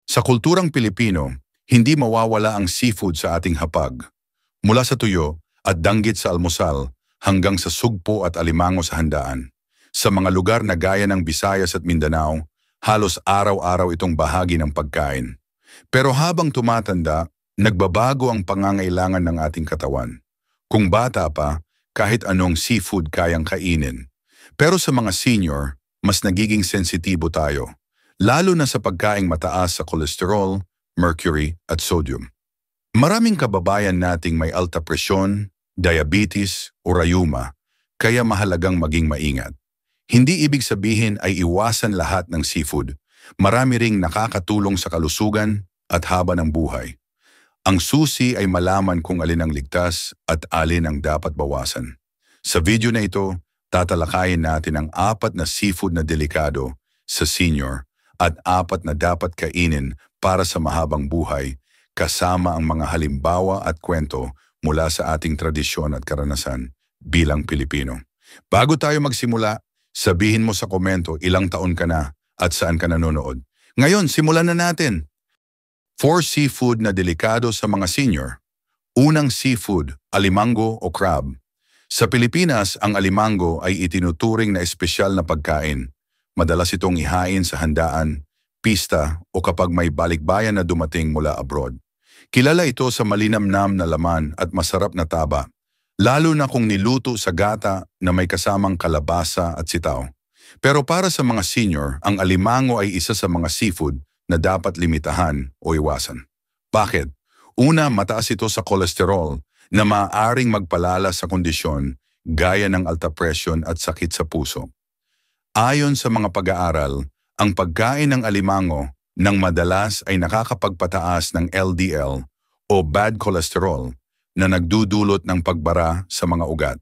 Sa kulturang Pilipino, hindi mawawala ang seafood sa ating hapag. Mula sa tuyo at danggit sa almusal hanggang sa sugpo at alimango sa handaan. Sa mga lugar na gaya ng Visayas at Mindanao, halos araw-araw itong bahagi ng pagkain. Pero habang tumatanda, nagbabago ang pangangailangan ng ating katawan. Kung bata pa, kahit anong seafood kayang kainin. Pero sa mga senior, mas nagiging sensitibo tayo. Lalo na sa pagkaing mataas sa kolesterol, mercury at sodium. Maraming kababayan nating may alta presyon, diabetes o rayuma, kaya mahalagang maging maingat. Hindi ibig sabihin ay iwasan lahat ng seafood. Marami ring nakakatulong sa kalusugan at haba ng buhay. Ang susi ay malaman kung alin ang ligtas at alin ang dapat bawasan. Sa video na ito, tatalakayin natin ang 4 na seafood na delikado sa senior at 4 na dapat kainin para sa mahabang buhay, kasama ang mga halimbawa at kwento mula sa ating tradisyon at karanasan bilang Pilipino. Bago tayo magsimula, sabihin mo sa komento ilang taon ka na at saan ka nanonood. Ngayon, simulan na natin. 4 seafood na delikado sa mga senior. Unang seafood, alimango o crab. Sa Pilipinas, ang alimango ay itinuturing na espesyal na pagkain. Madalas itong ihain sa handaan, pista o kapag may balikbayan na dumating mula abroad. Kilala ito sa malinamnam na laman at masarap na taba, lalo na kung niluto sa gata na may kasamang kalabasa at sitaw. Pero para sa mga senior, ang alimango ay isa sa mga seafood na dapat limitahan o iwasan. Bakit? Una, mataas ito sa kolesterol na maaaring magpalala sa kondisyon gaya ng alta presyon at sakit sa puso. Ayon sa mga pag-aaral, ang pagkain ng alimango nang madalas ay nakakapagpataas ng LDL o bad cholesterol na nagdudulot ng pagbara sa mga ugat.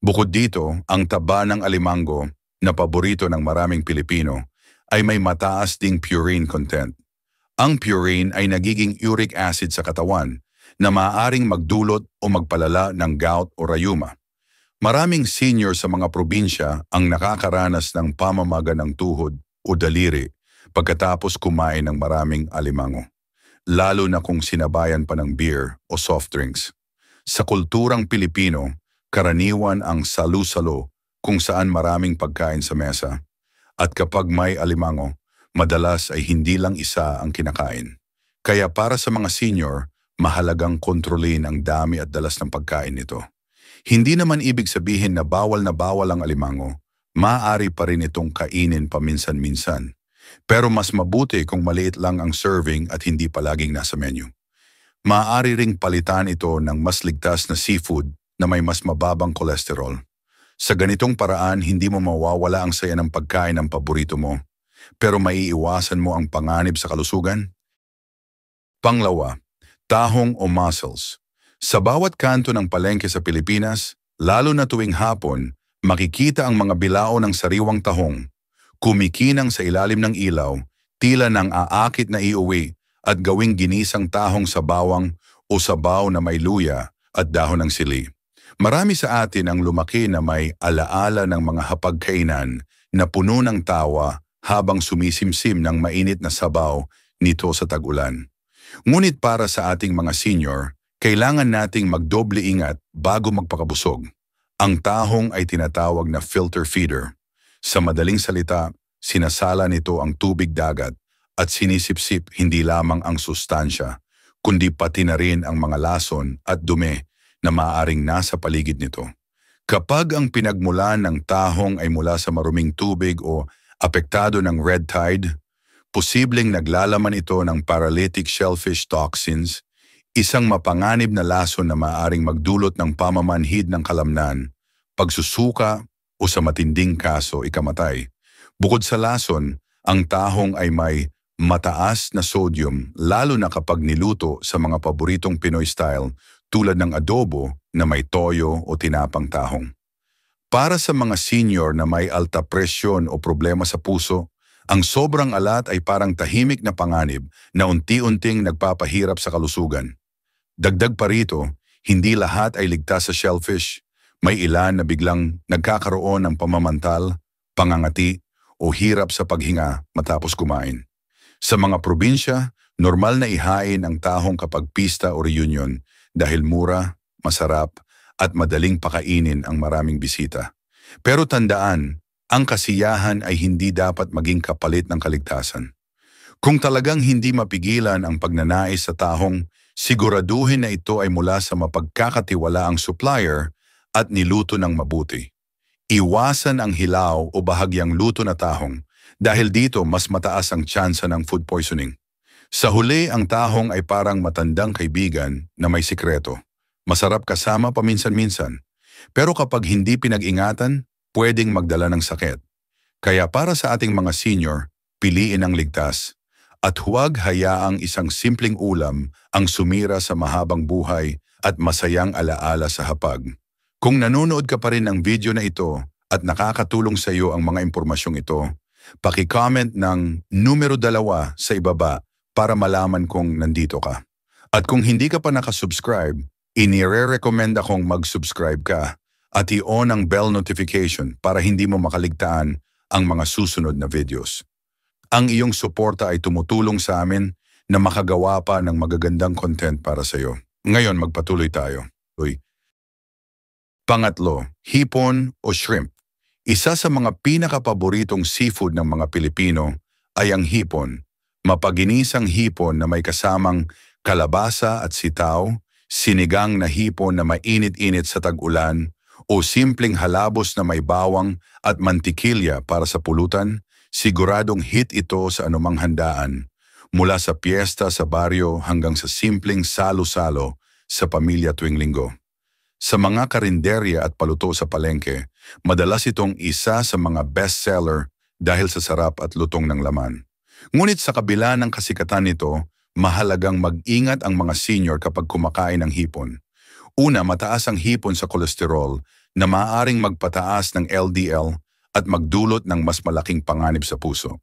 Bukod dito, ang taba ng alimango na paborito ng maraming Pilipino ay may mataas ding purine content. Ang purine ay nagiging uric acid sa katawan na maaaring magdulot o magpalala ng gout o rayuma. Maraming senior sa mga probinsya ang nakakaranas ng pamamaga ng tuhod o daliri pagkatapos kumain ng maraming alimango, lalo na kung sinabayan pa ng beer o soft drinks. Sa kulturang Pilipino, karaniwan ang salu-salo kung saan maraming pagkain sa mesa. At kapag may alimango, madalas ay hindi lang isa ang kinakain. Kaya para sa mga senior, mahalagang kontrolin ang dami at dalas ng pagkain nito. Hindi naman ibig sabihin na bawal ang alimango. Maaari pa rin itong kainin paminsan-minsan. Pero mas mabuti kung maliit lang ang serving at hindi palaging nasa menu. Maaari ring palitan ito ng mas ligtas na seafood na may mas mababang kolesterol. Sa ganitong paraan, hindi mo mawawala ang saya ng pagkain ng paborito mo, pero maiiwasan mo ang panganib sa kalusugan. Pangalawa, tahong o mussels. Sa bawat kanto ng palengke sa Pilipinas, lalo na tuwing hapon, makikita ang mga bilao ng sariwang tahong, kumikinang sa ilalim ng ilaw, tila ng aakit na iuwi at gawing ginisang tahong sa bawang o sabaw na may luya at dahon ng sili. Marami sa atin ang lumaki na may alaala ng mga hapagkainan na puno ng tawa habang sumisimsim ng mainit na sabaw nito sa tag-ulan. Ngunit para sa ating mga senior, kailangan nating magdoble ingat bago magpakabusog. Ang tahong ay tinatawag na filter feeder. Sa madaling salita, sinasala nito ang tubig dagat at sinisipsip hindi lamang ang sustansya, kundi pati na rin ang mga lason at dumi na maaaring nasa paligid nito. Kapag ang pinagmulan ng tahong ay mula sa maruming tubig o apektado ng red tide, posibleng naglalaman ito ng paralytic shellfish toxins, isang mapanganib na lason na maaaring magdulot ng pamamanhid ng kalamnan, pagsusuka o sa matinding kaso ikamatay. Bukod sa lason, ang tahong ay may mataas na sodium lalo na kapag niluto sa mga paboritong Pinoy style tulad ng adobo na may toyo o tinapang tahong. Para sa mga senior na may alta presyon o problema sa puso, ang sobrang alat ay parang tahimik na panganib na unti-unting nagpapahirap sa kalusugan. Dagdag pa rito, hindi lahat ay ligtas sa shellfish. May ilan na biglang nagkakaroon ng pamamantal, pangangati o hirap sa paghinga matapos kumain. Sa mga probinsya, normal na ihain ang tahong kapag pista o reunion dahil mura, masarap, at madaling pakainin ang maraming bisita. Pero tandaan, ang kasiyahan ay hindi dapat maging kapalit ng kaligtasan. Kung talagang hindi mapigilan ang pagnanais sa tahong, siguraduhin na ito ay mula sa mapagkakatiwalaang supplier at niluto ng mabuti. Iwasan ang hilaw o bahagyang luto na tahong dahil dito mas mataas ang tsansa ng food poisoning. Sa huli, ang tahong ay parang matandang kaibigan na may sikreto. Masarap kasama paminsan-minsan. Pero kapag hindi pinag-ingatan, pwedeng magdala ng sakit. Kaya para sa ating mga senior, piliin ang ligtas. At huwag hayaang isang simpleng ulam ang sumira sa mahabang buhay at masayang alaala sa hapag. Kung nanonood ka pa rin ng video na ito at nakakatulong sa iyo ang mga impormasyong ito, paki-comment ng numero 2 sa ibaba para malaman kung nandito ka. At kung hindi ka pa nakasubscribe, inire-recommend akong mag-subscribe ka at i-on ang bell notification para hindi mo makaligtaan ang mga susunod na videos. Ang iyong suporta ay tumutulong sa amin na makagawa pa ng magagandang content para sa iyo. Ngayon, magpatuloy tayo. Pangatlo, hipon o shrimp. Isa sa mga pinakapaboritong seafood ng mga Pilipino ay ang hipon. Mapaginisang hipon na may kasamang kalabasa at sitaw, sinigang na hipon na mainit-init sa tag-ulan, o simpleng halabos na may bawang at mantikilya para sa pulutan, siguradong hit ito sa anumang handaan, mula sa piyesta sa baryo hanggang sa simpleng salo-salo sa pamilya tuwing linggo. Sa mga karinderya at paluto sa palengke, madalas itong isa sa mga bestseller dahil sa sarap at lutong ng laman. Ngunit sa kabila ng kasikatan nito, mahalagang mag-ingat ang mga senior kapag kumakain ng hipon. Una, mataas ang hipon sa kolesterol na maaaring magpataas ng LDL at magdulot ng mas malaking panganib sa puso.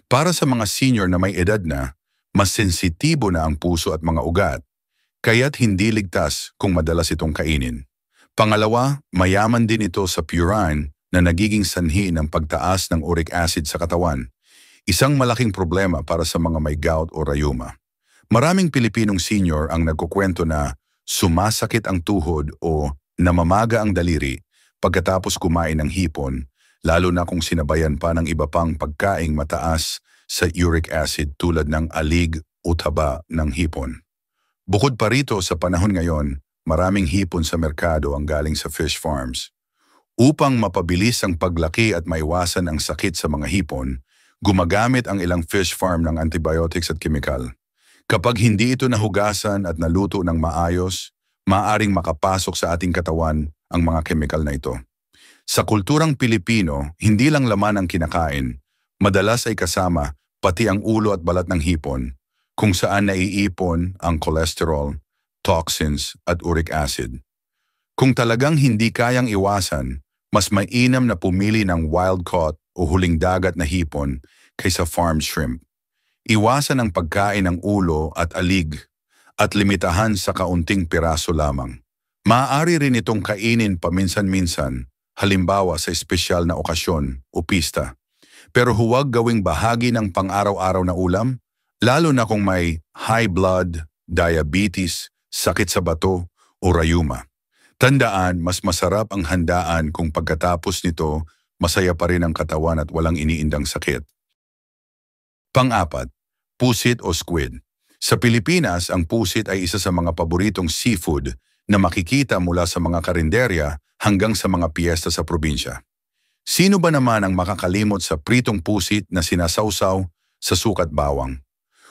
Para sa mga senior na may edad na, mas sensitibo na ang puso at mga ugat, kaya't hindi ligtas kung madalas itong kainin. Pangalawa, mayaman din ito sa purine na nagiging sanhi ng pagtaas ng uric acid sa katawan, isang malaking problema para sa mga may gout o rayuma. Maraming Pilipinong senior ang nagkukwento na sumasakit ang tuhod o namamaga ang daliri pagkatapos kumain ng hipon, lalo na kung sinabayan pa ng iba pang pagkaing mataas sa uric acid tulad ng alig o taba ng hipon. Bukod pa rito, sa panahon ngayon, maraming hipon sa merkado ang galing sa fish farms. Upang mapabilis ang paglaki at maiwasan ang sakit sa mga hipon, gumagamit ang ilang fish farm ng antibiotics at kemikal. Kapag hindi ito nahugasan at naluto ng maayos, maaaring makapasok sa ating katawan ang mga kemikal na ito. Sa kulturang Pilipino, hindi lang laman ang kinakain, madalas ay kasama pati ang ulo at balat ng hipon, kung saan naiipon ang cholesterol, toxins at uric acid. Kung talagang hindi kayang iwasan, mas mainam na pumili ng wild-caught o huling dagat na hipon kaysa farm shrimp. Iwasan ang pagkain ng ulo at alig at limitahan sa kaunting piraso lamang. Maaari rin itong kainin paminsan-minsan, halimbawa sa espesyal na okasyon o pista. Pero huwag gawing bahagi ng pang-araw-araw na ulam, lalo na kung may high blood, diabetes, sakit sa bato o rayuma. Tandaan, mas masarap ang handaan kung pagkatapos nito, masaya pa rin ang katawan at walang iniindang sakit. Pang-4, pusit o squid. Sa Pilipinas, ang pusit ay isa sa mga paboritong seafood na makikita mula sa mga karinderya hanggang sa mga piyesta sa probinsya. Sino ba naman ang makakalimot sa pritong pusit na sinasawsaw sa sukat bawang?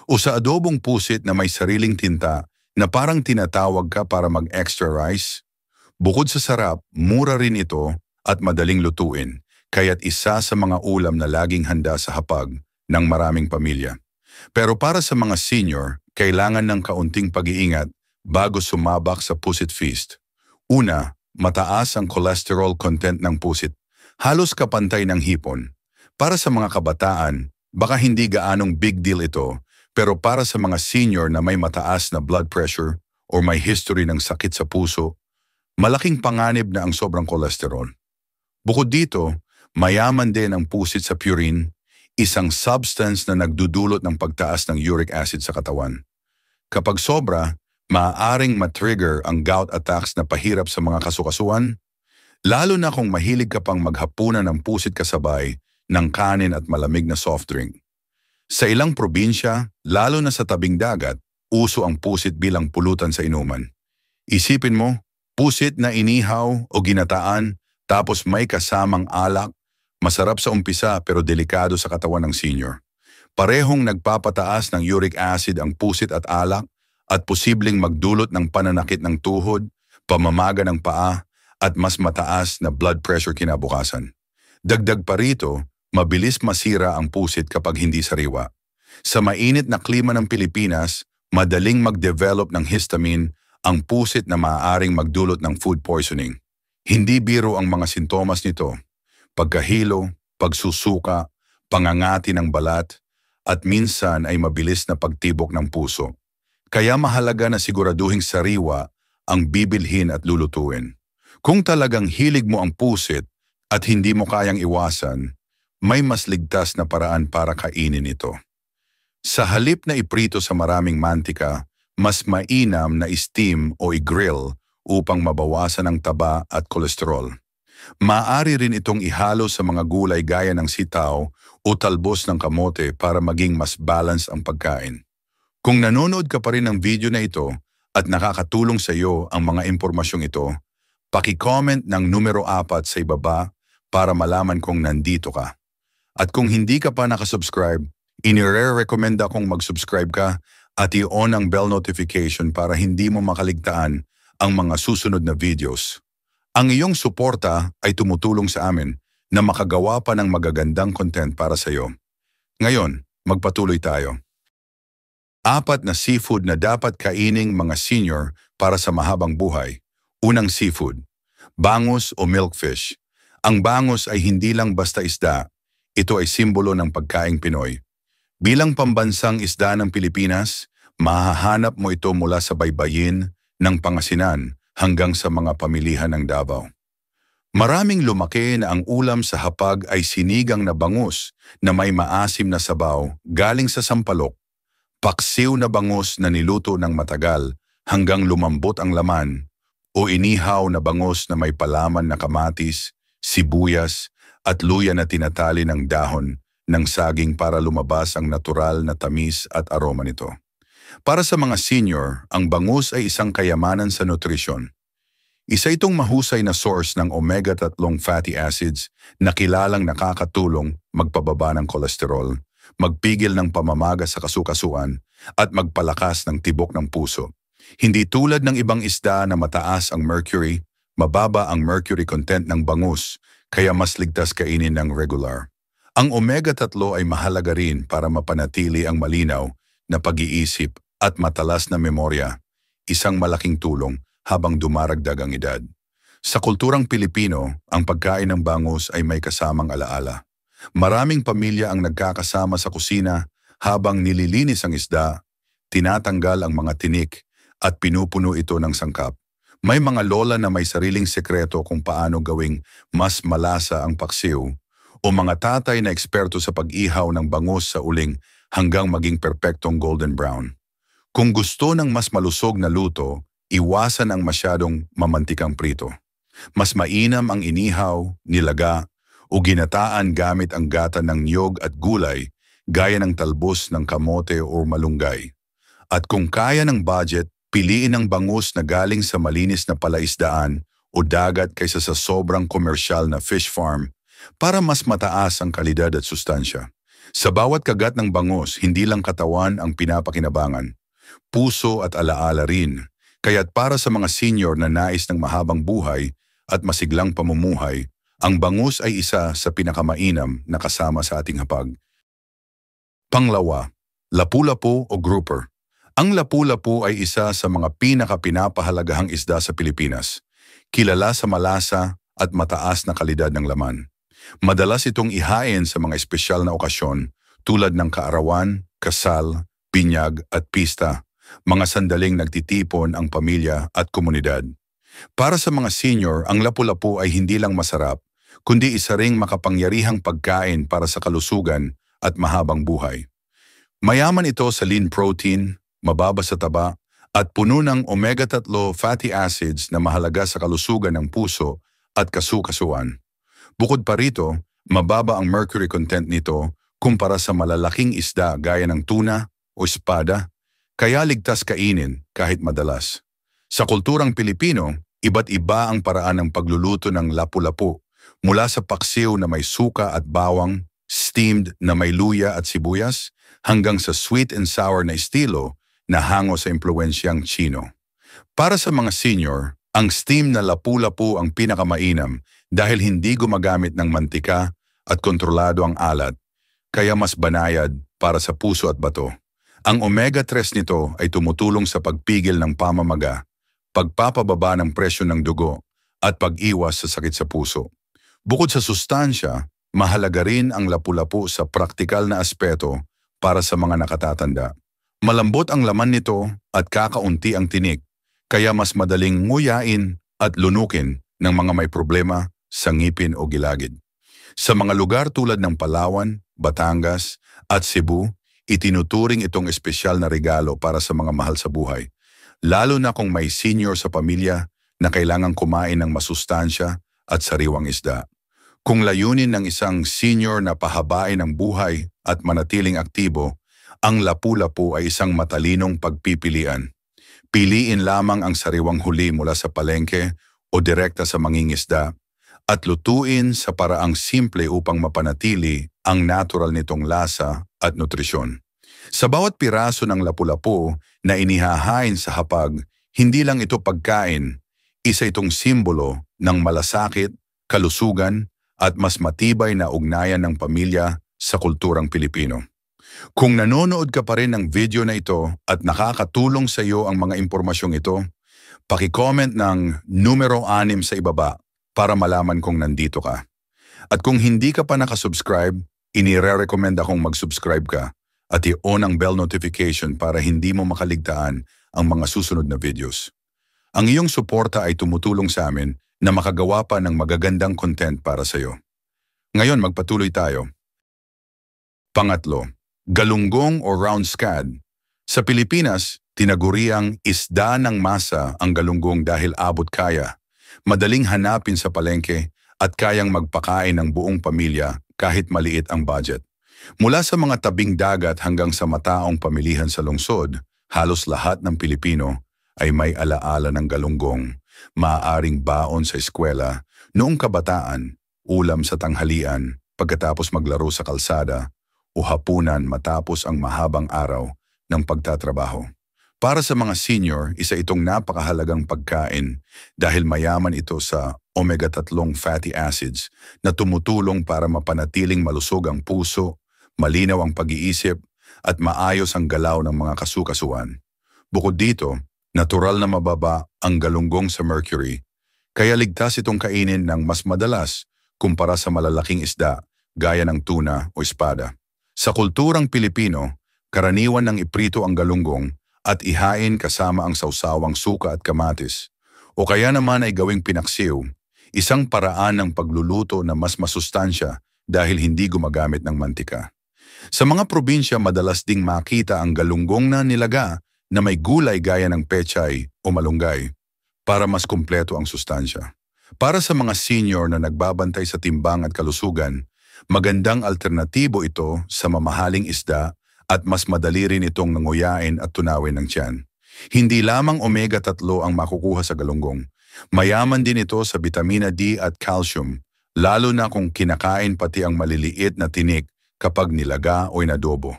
O sa adobong pusit na may sariling tinta na parang tinatawag ka para mag-extra rice? Bukod sa sarap, mura rin ito at madaling lutuin, kaya't isa sa mga ulam na laging handa sa hapag ng maraming pamilya. Pero para sa mga senior, kailangan ng kaunting pag-iingat bago sumabak sa pusit feast. Una, mataas ang cholesterol content ng pusit, halos kapantay ng hipon. Para sa mga kabataan, baka hindi gaanong big deal ito, pero para sa mga senior na may mataas na blood pressure o may history ng sakit sa puso, malaking panganib na ang sobrang cholesterol. Bukod dito, mayaman din ang pusit sa purine, isang substance na nagdudulot ng pagtaas ng uric acid sa katawan. Kapag sobra, maaaring matrigger ang gout attacks na pahirap sa mga kasukasuan, lalo na kung mahilig ka pang maghapunan ng pusit kasabay ng kanin at malamig na soft drink. Sa ilang probinsya, lalo na sa tabing dagat, uso ang pusit bilang pulutan sa inuman. Isipin mo, pusit na inihaw o ginataan tapos may kasamang alak, masarap sa umpisa pero delikado sa katawan ng senior. Parehong nagpapataas ng uric acid ang pusit at alak at posibleng magdulot ng pananakit ng tuhod, pamamaga ng paa at mas mataas na blood pressure kinabukasan. Dagdag pa rito, mabilis masira ang pusit kapag hindi sariwa. Sa mainit na klima ng Pilipinas, madaling mag-develop ng histamine ang pusit na maaaring magdulot ng food poisoning. Hindi biro ang mga sintomas nito: pagkahilo, pagsusuka, pangangati ng balat, at minsan ay mabilis na pagtibok ng puso. Kaya mahalaga na siguraduhing sariwa ang bibilhin at lulutuin. Kung talagang hilig mo ang pusit at hindi mo kayang iwasan, may mas ligtas na paraan para kainin ito. Sa halip na iprito sa maraming mantika, mas mainam na i-steam o i-grill upang mabawasan ang taba at kolesterol. Maaari rin itong ihalo sa mga gulay gaya ng sitaw o talbos ng kamote para maging mas balance ang pagkain. Kung nanonood ka pa rin ng video na ito at nakakatulong sa iyo ang mga impormasyong ito, paki-comment ng numero 4 sa ibaba para malaman kong nandito ka. At kung hindi ka pa nakasubscribe, inire-recommend akong mag-subscribe ka at i-on ang bell notification para hindi mo makaligtaan ang mga susunod na videos. Ang iyong suporta ay tumutulong sa amin na makagawa pa ng magagandang content para sa iyo. Ngayon, magpatuloy tayo. 4 na seafood na dapat kaining mga senior para sa mahabang buhay. Unang seafood, bangus o milkfish. Ang bangus ay hindi lang basta isda, ito ay simbolo ng pagkaing Pinoy. Bilang pambansang isda ng Pilipinas, mahahanap mo ito mula sa baybayin ng Pangasinan hanggang sa mga pamilihan ng Davao. Maraming lumaki na ang ulam sa hapag ay sinigang na bangus na may maasim na sabaw galing sa sampalok, paksiw na bangus na niluto ng matagal hanggang lumambot ang laman, o inihaw na bangus na may palaman na kamatis, sibuyas at luya na tinatali ng dahon ng saging para lumabas ang natural na tamis at aroma nito. Para sa mga senior, ang bangus ay isang kayamanan sa nutrisyon. Isa itong mahusay na source ng omega-3 fatty acids na kilalang nakakatulong magpababa ng kolesterol, magpigil ng pamamaga sa kasukasuan, at magpalakas ng tibok ng puso. Hindi tulad ng ibang isda na mataas ang mercury, mababa ang mercury content ng bangus, kaya mas ligtas kainin ng regular. Ang omega-3 ay mahalaga rin para mapanatili ang malinaw na pag-iisip at matalas na memorya, isang malaking tulong habang dumaragdag ang edad. Sa kulturang Pilipino, ang pagkain ng bangus ay may kasamang alaala. Maraming pamilya ang nagkakasama sa kusina habang nililinis ang isda, tinatanggal ang mga tinik at pinupuno ito ng sangkap. May mga lola na may sariling sekreto kung paano gawing mas malasa ang paksiw, o mga tatay na eksperto sa pag-ihaw ng bangus sa uling hanggang maging perpektong golden brown. Kung gusto ng mas malusog na luto, iwasan ang masyadong mamantikang prito. Mas mainam ang inihaw, nilaga, o ginataan gamit ang gata ng niyog at gulay gaya ng talbos ng kamote o malunggay. At kung kaya ng budget, piliin ang bangus na galing sa malinis na palaisdaan o dagat kaysa sa sobrang komersyal na fish farm para mas mataas ang kalidad at sustansya. Sa bawat kagat ng bangus, hindi lang katawan ang pinapakinabangan, puso at alaala rin. Kaya't para sa mga senior na nais ng mahabang buhay at masiglang pamumuhay, ang bangus ay isa sa pinakamainam na kasama sa ating hapag. Panglawa, lapu-lapu o grouper. Ang lapu-lapu ay isa sa mga pinakapinapahalagahang isda sa Pilipinas. Kilala sa malasa at mataas na kalidad ng laman. Madalas itong ihain sa mga espesyal na okasyon tulad ng kaarawan, kasal, binyag at pista, mga sandaling nagtitipon ang pamilya at komunidad. Para sa mga senior, ang lapu-lapu ay hindi lang masarap, kundi isa ring makapangyarihang pagkain para sa kalusugan at mahabang buhay. Mayaman ito sa lean protein, mababa sa taba, at puno ng omega-3 fatty acids na mahalaga sa kalusugan ng puso at kasukasuan. Bukod pa rito, mababa ang mercury content nito kumpara sa malalaking isda gaya ng tuna o espada, kaya ligtas kainin kahit madalas. Sa kulturang Pilipino, iba't iba ang paraan ng pagluluto ng lapu-lapu, mula sa paksiw na may suka at bawang, steamed na may luya at sibuyas, hanggang sa sweet and sour na estilo na hango sa impluensyang Chino. Para sa mga senior, ang steam na lapu-lapu ang pinakamainam dahil hindi gumagamit ng mantika at kontrolado ang alat, kaya mas banayad para sa puso at bato. Ang omega-3 nito ay tumutulong sa pagpigil ng pamamaga, pagpapababa ng presyon ng dugo, at pag-iwas sa sakit sa puso. Bukod sa sustansya, mahalaga rin ang lapu-lapu sa praktikal na aspeto para sa mga nakatatanda. Malambot ang laman nito at kakaunti ang tinik, kaya mas madaling nguyain at lunukin ng mga may problema sa ngipin o gilagid. Sa mga lugar tulad ng Palawan, Batangas at Cebu, itinuturing itong espesyal na regalo para sa mga mahal sa buhay, lalo na kung may senior sa pamilya na kailangang kumain ng masustansya at sariwang isda. Kung layunin ng isang senior na pahabain ang buhay at manatiling aktibo, ang lapu-lapu ay isang matalinong pagpipilian. Piliin lamang ang sariwang huli mula sa palengke o direkta sa mangingisda at lutuin sa paraang simple upang mapanatili ang natural nitong lasa at nutrisyon. Sa bawat piraso ng lapu-lapu na inihahain sa hapag, hindi lang ito pagkain, isa itong simbolo ng malasakit, kalusugan, at mas matibay na ugnayan ng pamilya sa kulturang Pilipino. Kung nanonood ka pa rin ng video na ito at nakakatulong sa iyo ang mga impormasyong ito, paki-comment ng numero 6 sa ibaba para malaman kung nandito ka. At kung hindi ka pa nakasubscribe, inire-recommend akong mag-subscribe ka at i-on ang bell notification para hindi mo makaligtaan ang mga susunod na videos. Ang iyong suporta ay tumutulong sa amin na makagawa pa ng magagandang content para sa iyo. Ngayon, magpatuloy tayo. Pangatlo, galunggong o round scad. Sa Pilipinas, tinaguriang isda ng masa ang galunggong dahil abot kaya, madaling hanapin sa palengke at kayang magpakain ng buong pamilya kahit maliit ang budget. Mula sa mga tabing dagat hanggang sa mataong pamilihan sa lungsod, halos lahat ng Pilipino ay may alaala ng galunggong. Maaaring baon sa eskwela, noong kabataan, ulam sa tanghalian, pagkatapos maglaro sa kalsada, o hapunan matapos ang mahabang araw ng pagtatrabaho. Para sa mga senior, isa itong napakahalagang pagkain dahil mayaman ito sa omega-3 fatty acids na tumutulong para mapanatiling malusog ang puso, malinaw ang pag-iisip, at maayos ang galaw ng mga kasukasuan. Bukod dito, natural na mababa ang galunggong sa mercury, kaya ligtas itong kainin ng mas madalas kumpara sa malalaking isda gaya ng tuna o espada. Sa kulturang Pilipino, karaniwan ng iprito ang galunggong at ihain kasama ang sausawang suka at kamatis, o kaya naman ay gawing pinaksiw, isang paraan ng pagluluto na mas masustansya dahil hindi gumagamit ng mantika. Sa mga probinsya, madalas ding makita ang galunggong na nilaga na may gulay gaya ng pechay o malunggay para mas kumpleto ang sustansya. Para sa mga senior na nagbabantay sa timbang at kalusugan, magandang alternatibo ito sa mamahaling isda at mas madali rin itong nanguyain at tunawin ng tiyan. Hindi lamang omega-3 ang makukuha sa galunggong. Mayaman din ito sa vitamina D at calcium, lalo na kung kinakain pati ang maliliit na tinik kapag nilaga o inadobo.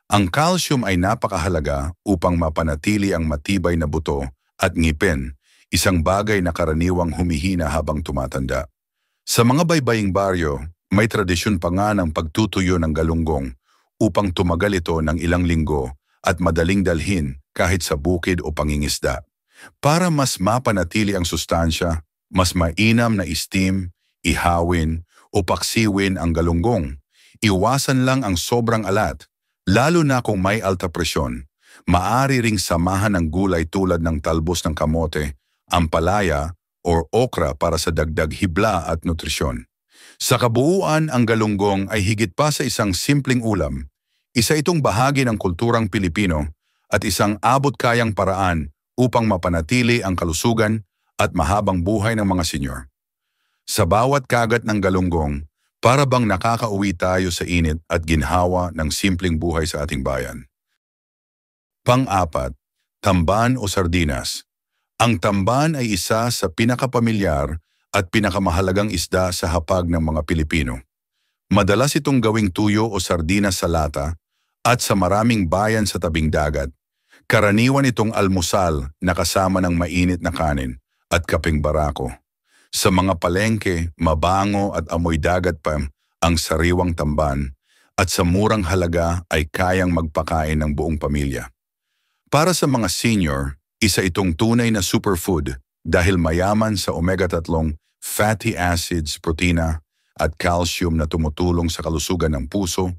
Ang calcium ay napakahalaga upang mapanatili ang matibay na buto at ngipin, isang bagay na karaniwang humihina habang tumatanda. Sa mga baybaying baryo, may tradisyon pa nga ng pagtutuyo ng galunggong upang tumagal ito ng ilang linggo at madaling dalhin kahit sa bukid o pangingisda. Para mas mapanatili ang sustansya, mas mainam na steam, ihawin o paksiwin ang galunggong. Iwasan lang ang sobrang alat, lalo na kung may alta presyon. Maaari ring samahan ng gulay tulad ng talbos ng kamote, ampalaya, or okra para sa dagdag hibla at nutrisyon. Sa kabuuan, ang galunggong ay higit pa sa isang simpleng ulam. Isa itong bahagi ng kulturang Pilipino at isang abot-kayang paraan upang mapanatili ang kalusugan at mahabang buhay ng mga senyor. Sa bawat kagat ng galunggong, para bang nakakauwi tayo sa init at ginhawa ng simpleng buhay sa ating bayan. Pang-apat, tamban o sardinas. Ang tamban ay isa sa pinakapamilyar at pinakamahalagang isda sa hapag ng mga Pilipino. Madalas itong gawing tuyo o sardinas sa lata at sa maraming bayan sa tabing dagat. Karaniwan itong almusal na kasama ng mainit na kanin at kapeng barako. Sa mga palengke, mabango at amoy dagat pa ang sariwang tamban at sa murang halaga ay kayang magpakain ng buong pamilya. Para sa mga senior, isa itong tunay na superfood dahil mayaman sa omega-3 fatty acids, protina at calcium na tumutulong sa kalusugan ng puso,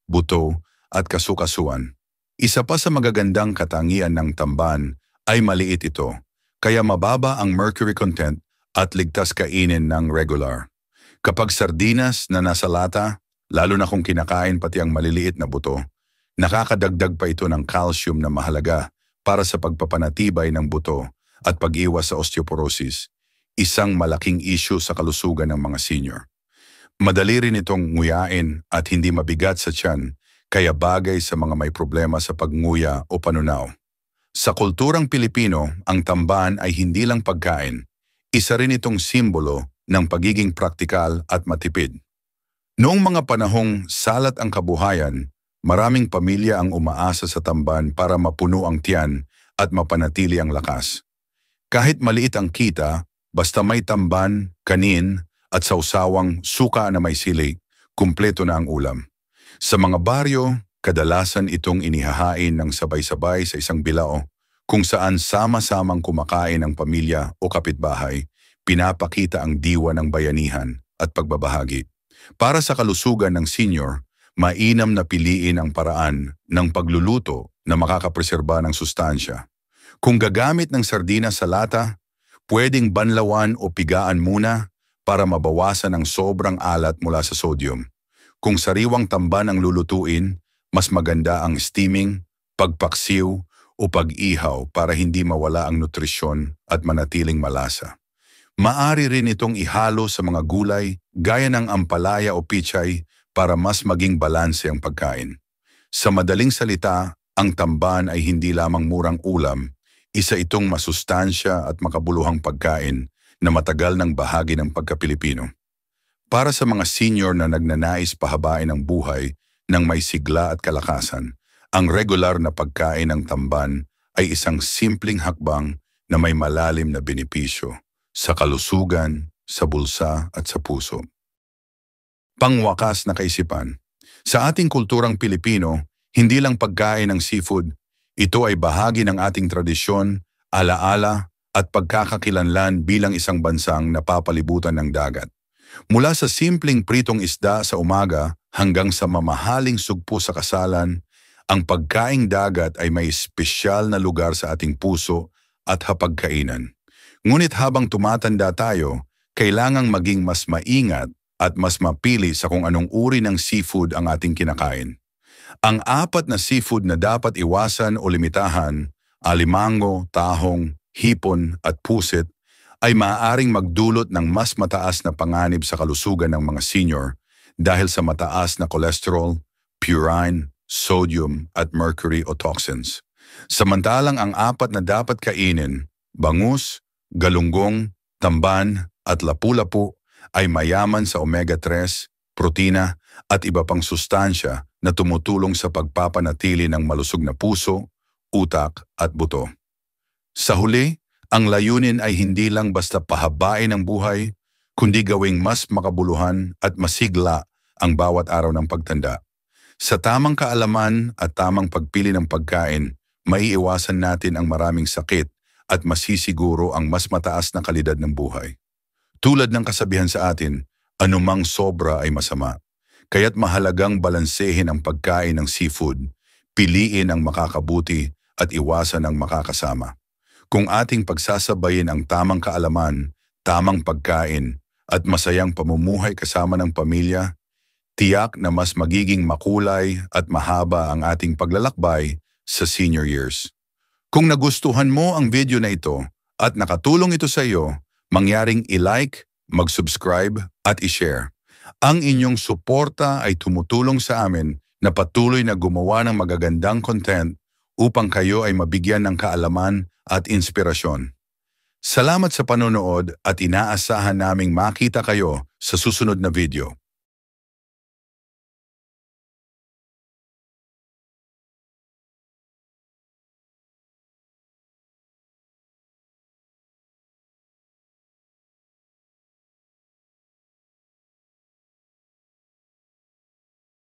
buto at kasukasuan. Isa pa sa magagandang katangian ng tamban ay maliit ito, kaya mababa ang mercury content at ligtas kainin ng regular. Kapag sardinas na nasa lata, lalo na kung kinakain pati ang maliliit na buto, nakakadagdag pa ito ng calcium na mahalaga para sa pagpapanatibay ng buto at pag-iwas sa osteoporosis, isang malaking issue sa kalusugan ng mga senior. Madali rin itong nguyain at hindi mabigat sa tiyan, kaya bagay sa mga may problema sa pagnguya o panunaw. Sa kulturang Pilipino, ang tamban ay hindi lang pagkain, isa rin itong simbolo ng pagiging praktikal at matipid. Noong mga panahong salat ang kabuhayan, maraming pamilya ang umaasa sa tamban para mapuno ang tiyan at mapanatili ang lakas. Kahit maliit ang kita, basta may tamban, kanin at sausawang suka na may sili, kumpleto na ang ulam. Sa mga baryo, kadalasan itong inihahain ng sabay-sabay sa isang bilao, kung saan sama-samang kumakain ang pamilya o kapitbahay, pinapakita ang diwa ng bayanihan at pagbabahagi. Para sa kalusugan ng senior, mainam na piliin ang paraan ng pagluluto na makakapreserba ng sustansya. Kung gagamit ng sardinas sa lata, pwedeng banlawan o pigaan muna para mabawasan ang sobrang alat mula sa sodium. Kung sariwang tamban ang lulutuin, mas maganda ang steaming, pagpaksiw, o pag-ihaw para hindi mawala ang nutrisyon at manatiling malasa. Maari rin itong ihalo sa mga gulay gaya ng ampalaya o pichay para mas maging balanse ang pagkain. Sa madaling salita, ang tamban ay hindi lamang murang ulam, isa itong masustansya at makabuluhang pagkain na matagal ng bahagi ng pagka-Pilipino. Para sa mga senior na nagnanais pahabain ang buhay ng may sigla at kalakasan, ang regular na pagkain ng tamban ay isang simpleng hakbang na may malalim na benepisyo sa kalusugan, sa bulsa at sa puso. Pangwakas na kaisipan. Sa ating kulturang Pilipino, hindi lang pagkain ng seafood, ito ay bahagi ng ating tradisyon, alaala at pagkakakilanlan bilang isang bansang napapalibutan ng dagat. Mula sa simpleng pritong isda sa umaga hanggang sa mamahaling sugpo sa kasalan, ang pagkaing dagat ay may espesyal na lugar sa ating puso at hapagkainan. Ngunit habang tumatanda tayo, kailangang maging mas maingat at mas mapili sa kung anong uri ng seafood ang ating kinakain. Ang 4 na seafood na dapat iwasan o limitahan, alimango, tahong, hipon at pusit, ay maaaring magdulot ng mas mataas na panganib sa kalusugan ng mga senior dahil sa mataas na cholesterol, purine, sodium at mercury o toxins. Samantalang ang 4 na dapat kainin, bangus, galunggong, tamban at lapu-lapu ay mayaman sa omega-3, protina at iba pang sustansya na tumutulong sa pagpapanatili ng malusog na puso, utak at buto. Sa huli, ang layunin ay hindi lang basta pahabain ang buhay, kundi gawing mas makabuluhan at masigla ang bawat araw ng pagtanda. Sa tamang kaalaman at tamang pagpili ng pagkain, maiiwasan natin ang maraming sakit at masisiguro ang mas mataas na kalidad ng buhay. Tulad ng kasabihan sa atin, anumang sobra ay masama. Kaya't mahalagang balansehin ang pagkain ng seafood, piliin ang makakabuti at iwasan ang makakasama. Kung ating pagsasabayin ang tamang kaalaman, tamang pagkain at masayang pamumuhay kasama ng pamilya, tiyak na mas magiging makulay at mahaba ang ating paglalakbay sa senior years. Kung nagustuhan mo ang video na ito at nakatulong ito sa iyo, mangyaring i-like, mag-subscribe at i-share. Ang inyong suporta ay tumutulong sa amin na patuloy na gumawa ng magagandang content upang kayo ay mabigyan ng kaalaman at inspirasyon. Salamat sa panonood at inaasahan naming makita kayo sa susunod na video.